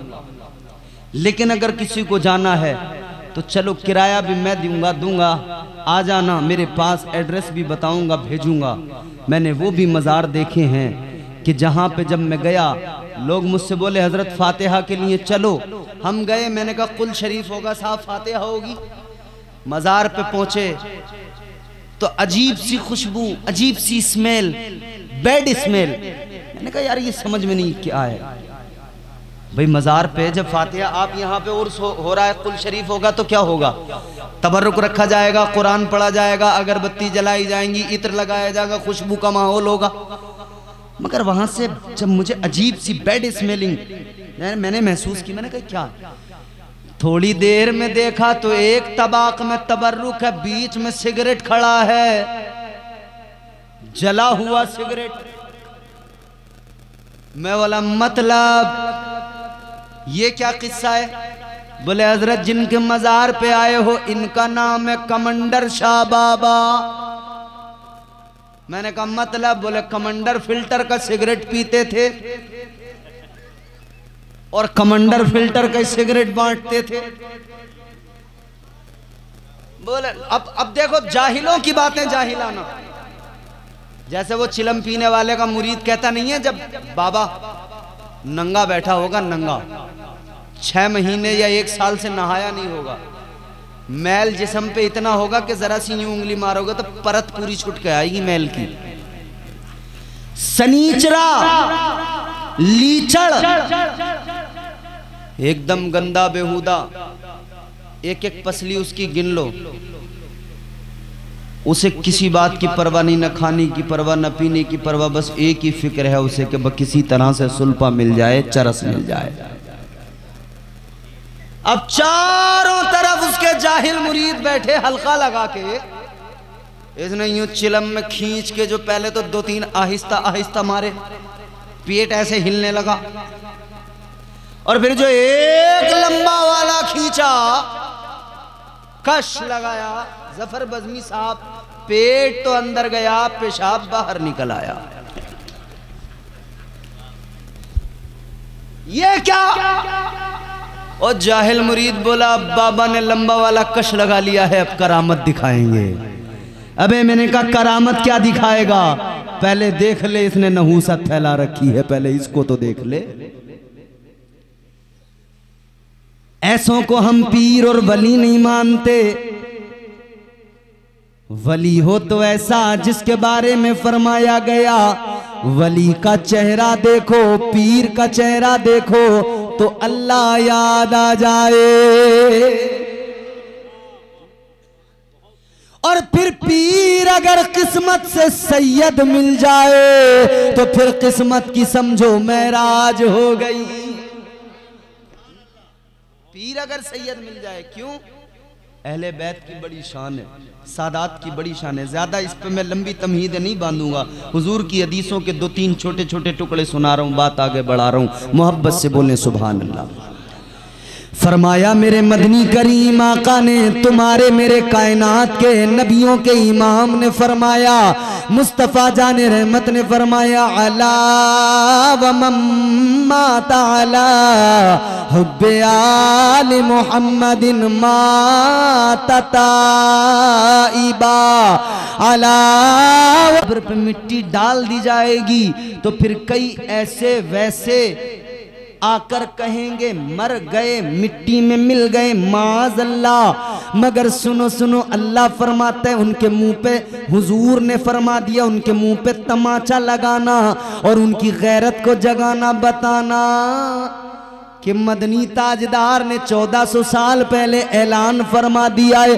लेकिन अगर किसी को जाना है तो चलो किराया भी मैं दूंगा, आ जाना मेरे पास, एड्रेस भी बताऊंगा, भेजूंगा। मैंने वो भी मज़ार देखे हैं कि जहाँ पे जब मैं गया लोग मुझसे बोले हजरत फातिहा के लिए चलो, हम गए, मैंने कहा कुल शरीफ होगा साहब, फातिहा होगी। मज़ार पे पहुंचे तो अजीब सी खुशबू, अजीब सी स्मेल, बैड स्मेल। मैंने कहा यार ये समझ में नहीं क्या है भाई, मज़ार पे जब फातिहा, आप यहाँ पे उर्स हो रहा है, कुल शरीफ होगा तो क्या होगा, तबर्रुक रखा जाएगा, कुरान पढ़ा जाएगा, अगरबत्ती जलाई जाएंगी, इत्र लगाया जाएगा, खुशबू का माहौल होगा। मगर वहां से जब मुझे अजीब सी बैड स्मेलिंग मैंने महसूस की, मैंने कहा क्या, थोड़ी देर में देखा तो एक तबाक में तबर्रुक है, बीच में सिगरेट खड़ा है, जला हुआ सिगरेट। मैं बोला मतलब ये क्या किस्सा है? बोले हजरत जिनके मजार पे आए हो इनका नाम है कमांडर शाह बाबा। मैंने कहा मतलब? बोले कमांडर फिल्टर का सिगरेट पीते थे और कमांडर फिल्टर का सिगरेट बांटते थे। बोले अब देखो जाहिलों की बातें जाहिलाना। जैसे वो चिलम पीने वाले का मुरीद कहता नहीं है, जब बाबा नंगा बैठा होगा, नंगा 6 महीने या 1 साल से नहाया नहीं होगा, मैल जिस्म पे इतना होगा कि जरा सी यूं उंगली मारोगे तो परत पूरी छुट के आएगी मैल की। सनीचरा, लीचड़, एकदम गंदा बेहुदा, एक एक पसली उसकी गिन लो। उसे किसी बात की परवाह नहीं, न खाने की परवाह, न पीने की परवाह, बस एक ही फिक्र है उसे कि किसी तरह से सुल्फा मिल जाए, चरस मिल जाए। अब चारों तरफ उसके जाहिल मुरीद बैठे हल्का लगा के, इसने यूं चिलम में खींच के जो पहले तो 2-3 आहिस्ता आहिस्ता मारे, पेट ऐसे हिलने लगा, और फिर जो एक लंबा वाला खींचा, कश लगाया, जफर बज़मी साहब पेट तो अंदर गया, पेशाब बाहर निकल आया। ये क्या? और जाहिल मुरीद बोला, बाबा ने लंबा वाला कश लगा लिया है, अब करामत दिखाएंगे। अबे मैंने कहा करामत क्या दिखाएगा, पहले देख ले, इसने नहूसत फैला रखी है, पहले इसको तो देख ले। ऐसों को हम पीर और वली नहीं मानते। वली हो तो ऐसा जिसके बारे में फरमाया गया, वली का चेहरा देखो, पीर का चेहरा देखो तो अल्लाह याद आ जाए। और फिर पीर अगर किस्मत से सैयद मिल जाए तो फिर किस्मत की समझो महराज हो गई। पीर अगर सैयद मिल जाए, क्यों? अहले बैत की बड़ी शान है, सादात की बड़ी शान है। ज्यादा इस पे मैं लंबी तमहीद नहीं बांधूंगा, हुजूर की हदीसों के 2-3 छोटे छोटे टुकड़े सुना रहा हूं, बात आगे बढ़ा रहा हूं। मोहब्बत से बोलें सुभान अल्लाह। फरमाया मेरे मदनी करीम आका ने, तुम्हारे मेरे कायनात के नबियों के इमाम ने फरमाया, मुस्तफ़ा जाने रहमत ने फरमाया, अला व मम्मा ताला हुब्बे आले मुहम्मदिन माता ताइबा। अला कब्र पे मिट्टी डाल दी जाएगी तो फिर कई ऐसे वैसे आकर कहेंगे मर गए, मिट्टी में मिल गए, माज़अल्लाह। मगर सुनो सुनो, अल्लाह फरमाते हैं उनके मुंह पे, हुजूर ने फरमा दिया, उनके मुंह पे तमाचा लगाना और उनकी गैरत को जगाना, बताना कि मदनी ताजदार ने 1400 साल पहले ऐलान फरमा दिया है,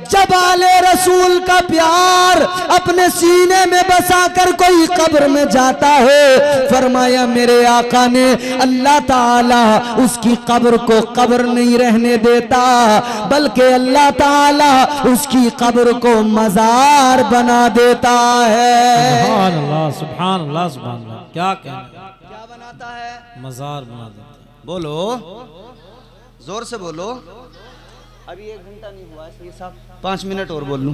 जब आले रसूल का प्यार अपने सीने में बसाकर कोई कब्र में जाता है, फरमाया मेरे आका ने, अल्लाह ताला उसकी कब्र को कब्र नहीं रहने देता, बल्कि अल्लाह ताला उसकी कब्र को मजार बना देता है। सुभान अल्लाह, सुभान अल्लाह, सुभान अल्लाह। क्या कहना, क्या बनाता है? मजार बना देता है। बोलो, जोर से बोलो। अभी 1 घंटा नहीं हुआ है साहब, 5 मिनट और बोल लूं।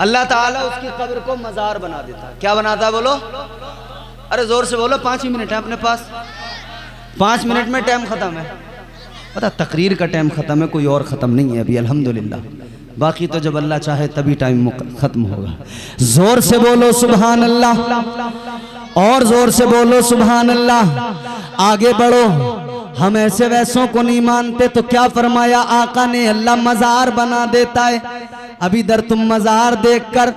अल्लाह ताला उसकी कब्र को मजार बना देता। क्या बनाता है? बोलो, अरे जोर से बोलो, 5 ही मिनट है अपने पास, 5 मिनट में टाइम खत्म है। पता तकरीर का टाइम खत्म है, कोई और खत्म नहीं है अभी, अल्हम्दुलिल्लाह। बाकी तो जब अल्लाह चाहे तभी टाइम खत्म होगा। जोर से बोलो सुभान अल्लाह, और जोर से बोलो सुभान अल्लाह। आगे बढ़ो, हम ऐसे वैसों को नहीं मानते। तो क्या फरमाया आका ने, अल्लाह मजार बना देता है। अब इधर तुम मजार देखकर,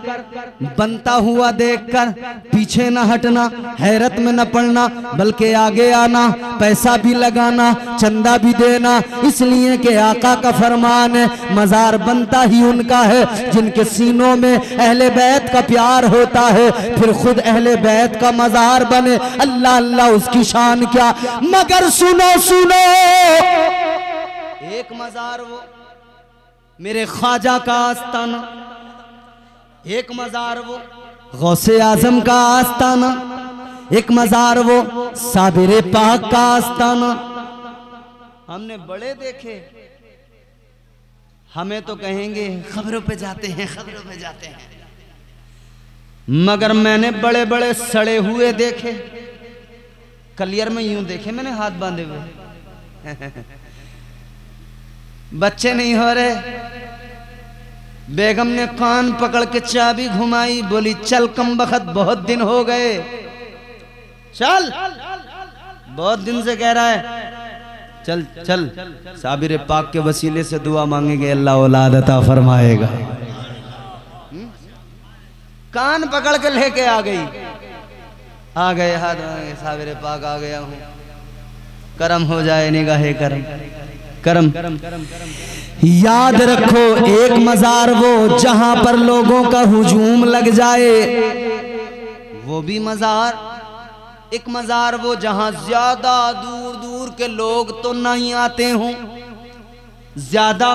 बनता हुआ देखकर पीछे न हटना, हैरत में न पड़ना, बल्कि आगे आना, पैसा भी लगाना, चंदा भी देना, इसलिए कि आका का फरमान है, मजार बनता ही उनका है जिनके सीनों में अहले बैत का प्यार होता है। फिर खुद अहले बैत का मजार बने, अल्लाह अल्लाह उसकी शान क्या। मगर सुनो सुनो, एक मजार वो मेरे ख्वाजा का आस्ताना, एक मजार वो गौसे आजम का आस्ताना, एक मजार वो साबिरे पाक का आस्ताना। हमने बड़े देखे, हमें तो कहेंगे खबरों पे जाते हैं, खबरों पे जाते हैं, मगर मैंने बड़े बड़े सड़े हुए देखे। कलियर में यूं देखे मैंने, हाथ बांधे हुए बच्चे नहीं हो रहे। बेगम ने कान पकड़ के चाबी घुमाई, बोली चल कम बखत, बहुत दिन हो गए, चल, बहुत दिन से कह रहा है, चल चल। साबिर पाक के वसीले से दुआ मांगेंगे, अल्लाह औलाद अता फरमाएगा। कान पकड़ के लेके आ गई, आ गए हाथ मांगे, साबिर पाक आ गया हूं, करम हो जाए निगाहे करम, करम। याद रखो एक मजार वो जहां पर लोगों का हुजूम लग जाए, वो भी मजार। एक मजार वो जहां ज्यादा दूर दूर के लोग तो नहीं आते हों, ज्यादा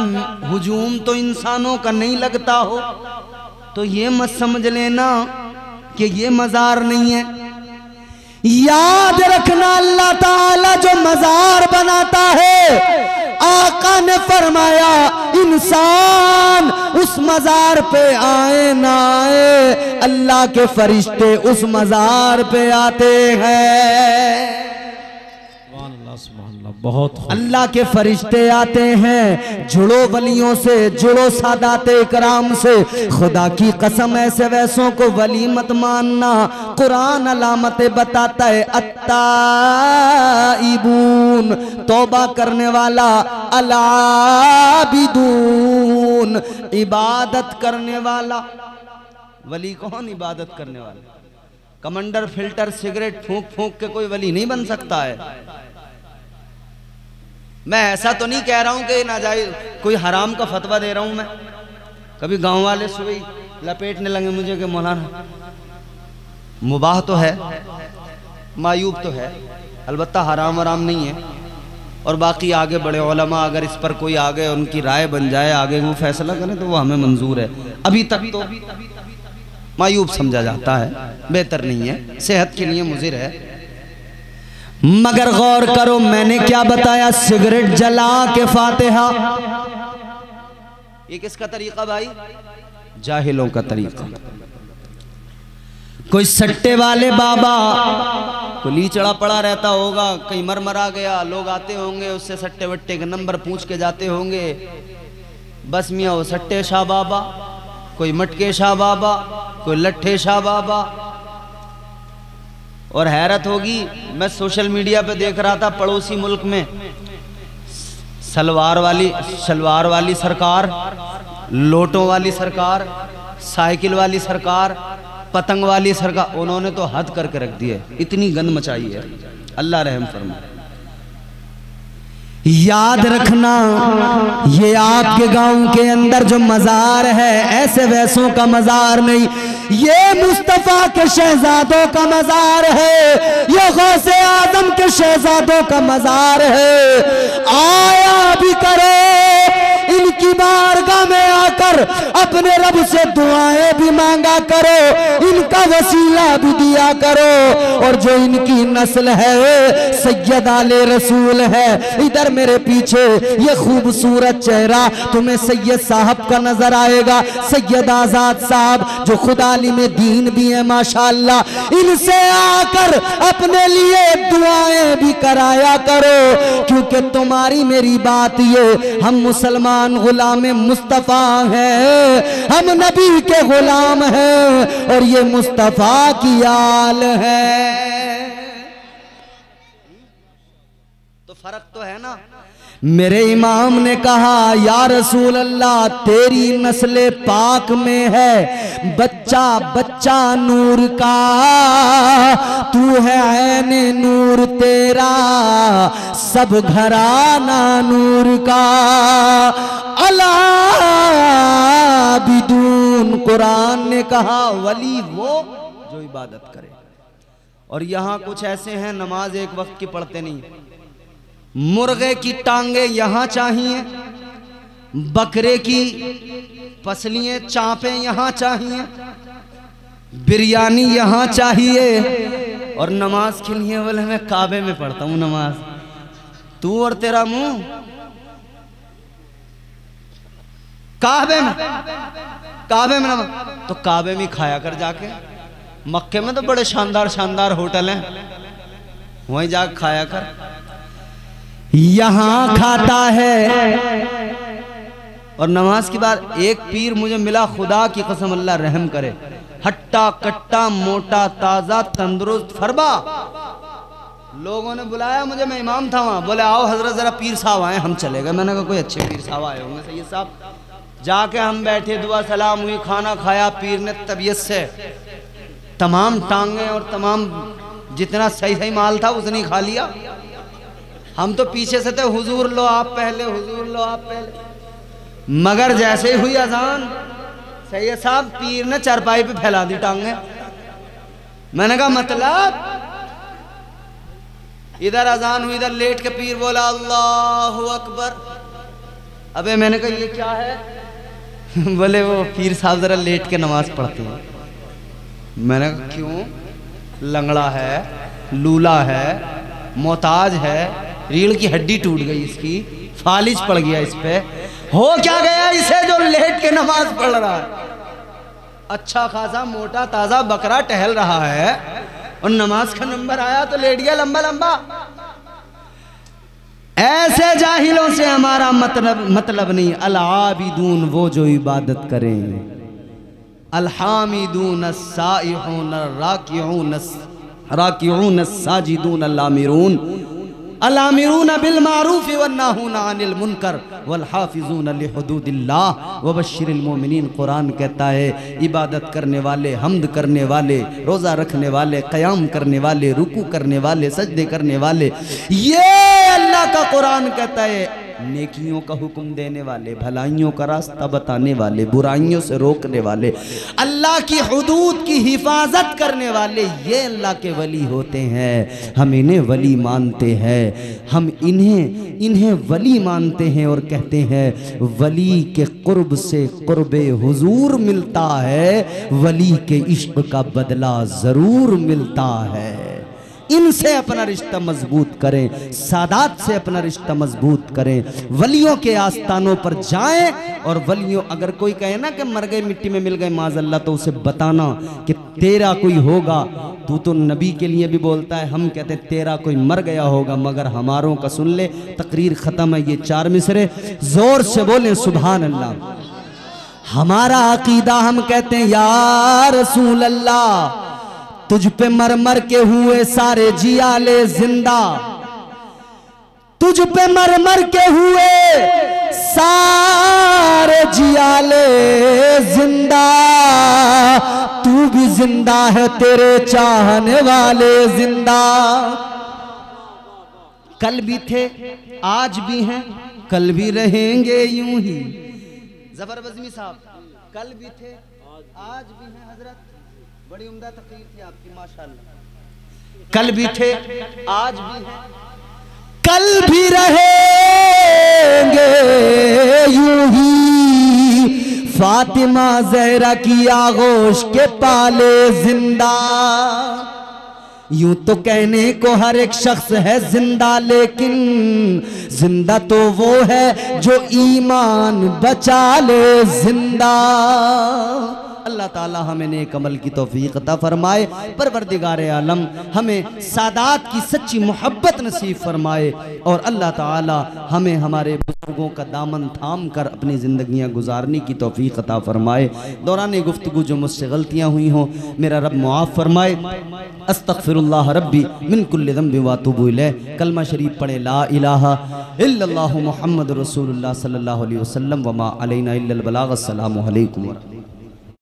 हुजूम तो इंसानों का नहीं लगता हो, तो ये मत समझ लेना कि ये मजार नहीं है। याद रखना अल्लाह ताला जो मजार बनाता है, आका ने फरमाया इंसान उस मजार पे आए ना आए, अल्लाह के फरिश्ते उस मजार पे आते हैं। बहुत अल्लाह के फरिश्ते आते हैं। जुड़ो वलियों से, जुड़ो सादाते इकराम से। खुदा की कसम ऐसे वैसों को वली मत मानना। कुरान अलामतें बताता है, अत्ताइबून तौबा करने वाला, अलाबिदून इबादत करने वाला। वली कौन? इबादत करने वाला। कमांडर फिल्टर सिगरेट फूंक फूंक के कोई वली नहीं बन सकता है। मैं ऐसा तो नहीं कह रहा हूं कि नाजायज कोई हराम का फतवा दे रहा हूं मैं। कभी गांव वाले सुई लपेटने लगे मुझे कि मौलाना मुबाह तो है, मायूब तो है, अलबत्ता हराम वराम नहीं है। और बाकी आगे बड़े उलमा अगर इस पर कोई आगे उनकी राय बन जाए, आगे वो फैसला करें तो वो हमें मंजूर है। अभी तक तो मायूब समझा जाता है, बेहतर नहीं है, सेहत के लिए मुज़िर है। मगर गौर करो मैंने क्या बताया, सिगरेट जला के फातिहा। ये किसका तरीका भाई? जाहिलों का तरीका। कोई सट्टे वाले बाबा को लीचड़ा पड़ा रहता होगा, कहीं मरा गया, लोग आते होंगे उससे सट्टे वट्टे के नंबर पूछ के जाते होंगे। बस मियाँ वो सट्टे शाह बाबा, कोई मटके शाह बाबा, कोई लट्ठे शाह बाबा। और हैरत होगी, मैं सोशल मीडिया पे देख रहा था पड़ोसी मुल्क में शलवार वाली सरकार, लोटों वाली सरकार, साइकिल वाली सरकार, पतंग वाली सरकार, उन्होंने तो हद करके रख दी है। इतनी गंद मचाई है, अल्लाह रहम फरमाए। याद रखना ये आपके गांव के अंदर जो मजार है ऐसे वैसों का मजार नहीं, ये मुस्तफा के शहजादों का मजार है, ये गौसे आजम के शहजादों का मजार है। आया भी करो इनकी बारगाह में आकर, अपने रब से दुआएं भी मांगा करो, इनका वसीला भी दिया करो। और जो इनकी नस्ल है सैयद आले रसूल है। इधर मेरे पीछे ये खूबसूरत चेहरा तुम्हें सैयद साहब का नजर आएगा, सैयद आजाद साहब जो खुदाली में दीन भी है माशाअल्लाह। इनसे आकर अपने लिए दुआएं भी कराया करो, क्योंकि तुम्हारी मेरी बात ये, हम मुसलमान गुलाम मुस्तफा हैं, हम नबी के गुलाम हैं और ये मुस्तफा की आल है। तो फर्क तो है ना। मेरे इमाम ने कहा या रसूल अल्लाह तेरी नस्ले पाक में है, बच्चा बच्चा नूर का, तू है ऐने नूर तेरा, सब घराना नूर का। अलाबिदून कुरान ने कहा वली वो जो इबादत करे। और यहाँ कुछ ऐसे हैं नमाज एक वक्त की पढ़ते नहीं, मुर्गे की टांगे यहाँ चाहिए, बकरे की पसलियाँ चापें यहाँ चाहिए, बिरयानी यहाँ चाहिए, और नमाज के लिए बोले मैं काबे में पढ़ता हूँ नमाज। तू और तेरा मुंह काबे में नमाज, तो काबे में खाया कर जाके। मक्के में तो बड़े शानदार शानदार होटल हैं, वहीं जाकर खाया कर। यहाँ खाता है। और नमाज की बात, एक पीर मुझे मिला, खुदा की कसम अल्लाह रहम करे, हट्टा कट्टा मोटा ताजा तंदुरुस्त फरबा। लोगों ने बुलाया मुझे, मैं इमाम था वहाँ, बोले आओ हजरत जरा पीर साहब आए, हम चले गए। मैंने कहा कोई अच्छे पीर साहब आए होंगे सैयद साहब। जाके हम बैठे, दुआ सलाम हुई, खाना खाया। पीर ने तबीयत से तमाम टांगे और तमाम जितना सही सही माल था उसने खा लिया। हम तो पीछे से थे, हुजूर लो आप पहले, हुजूर लो आप पहले। मगर जैसे ही हुई अजान, सैयद साहब पीर ने चारपाई पे फैला दी टांगे। मैंने कहा मतलब? इधर अजान हुई, इधर लेट के पीर बोला अल्लाहु अकबर। अबे मैंने कहा ये क्या है? बोले वो पीर साहब जरा लेट के नमाज पढ़ते हैं। मैंने कहा क्यों? लंगड़ा है, लूला है, मोहताज है, रीढ़ की हड्डी टूट गई इसकी, फालिज पड़ गया इस पे, हो क्या गया इसे जो लेट के नमाज पढ़ रहा है? अच्छा खासा मोटा ताजा बकरा टहल रहा है और नमाज का नंबर आया तो लेट गया लंबा लंबा। ऐसे जाहिलों से हमारा मतलब नहीं। अल आबिदून वो जो इबादत करें, अल हामिदून अस्साइहून राकिऊन अस्साजिदून अल-आमिरून बिल मारूफ वन्नाहून अनिल मुनकर वल हाफिजून लिहुदूदिल्लाह वबश्शिरिल मोमिनीन। कुरान कहता है इबादत करने वाले, हम्द करने वाले, रोज़ा रखने वाले, क़याम करने वाले, रुकू करने वाले, सजदे करने वाले, ये अल्लाह का कुरान कहता है नेकियों का हुक्म देने वाले, भलाइयों का रास्ता बताने वाले, बुराइयों से रोकने वाले, अल्लाह की हुदूद की हिफाजत करने वाले, ये अल्लाह के वली होते हैं। हम इन्हें वली मानते हैं, हम इन्हें वली मानते हैं और कहते हैं वली के कुर्ब से कुर्बे हुजूर मिलता है, वली के इश्क का बदला ज़रूर मिलता है। इनसे अपना रिश्ता मजबूत करें, सादात से अपना रिश्ता मजबूत करें, वलियों के आस्थानों पर जाएं। और वलियों, अगर कोई कहे ना कि मर गए मिट्टी में मिल गए माज़अल्लाह, तो उसे बताना कि तेरा कोई होगा। तू तो नबी के लिए भी बोलता है, हम कहते हैं तेरा कोई मर गया होगा, मगर हमारों का सुन ले। तकरीर ख़त्म है, ये 4 मिसरे जोर से बोले सुभान अल्लाह। हमारा अकीदा, हम कहते हैं या रसूल अल्लाह, तुझ पे मर मर के हुए सारे जियाले जिंदा, तुझ पे मर मर के हुए सारे जियाले जिंदा, तू भी जिंदा है, तेरे चाहने वाले जिंदा। कल भी थे, आज भी हैं, कल भी रहेंगे यूं ही। जफर बज़मी साहब, कल भी थे, आज भी हैं। हजरत, बड़ी उम्दा तकरीर थी आपकी माशाअल्लाह। कल भी थे, आज भी हैं, कल भी रहेंगे यूं ही। फातिमा ज़हरा की आगोश के पाले जिंदा। यूं तो कहने को हर एक शख्स है जिंदा, लेकिन जिंदा तो वो है जो ईमान बचा ले जिंदा। अल्लाह ताला हमें नेक अमल की तौफीक अता फरमाए। परवरदिगार आलम हमें सादात की सच्ची मोहब्बत नसीब फरमाए और अल्लाह ताला हमें हमारे बुजुर्गों का दामन थाम कर अपनी ज़िंदगियाँ गुजारने की तौफीक अता फरमाए। दौरान गुफ्तगू जो मुझसे गलतियाँ हुई हों, मेरा रब मुआफ़ फरमाए। अस्तग़फिरुल्लाह रब्बी मिन कुल्लि ज़ंबि व अतूबु इलैह। कलमा शरीफ पढ़े ला इलाहा इल्लल्लाहु मुहम्मद रसूलुल्लाह सल्लल्लाहु अलैहि वसल्लम व मा अलैना इल्लल बलाग। अस्सलामु अलैकुम।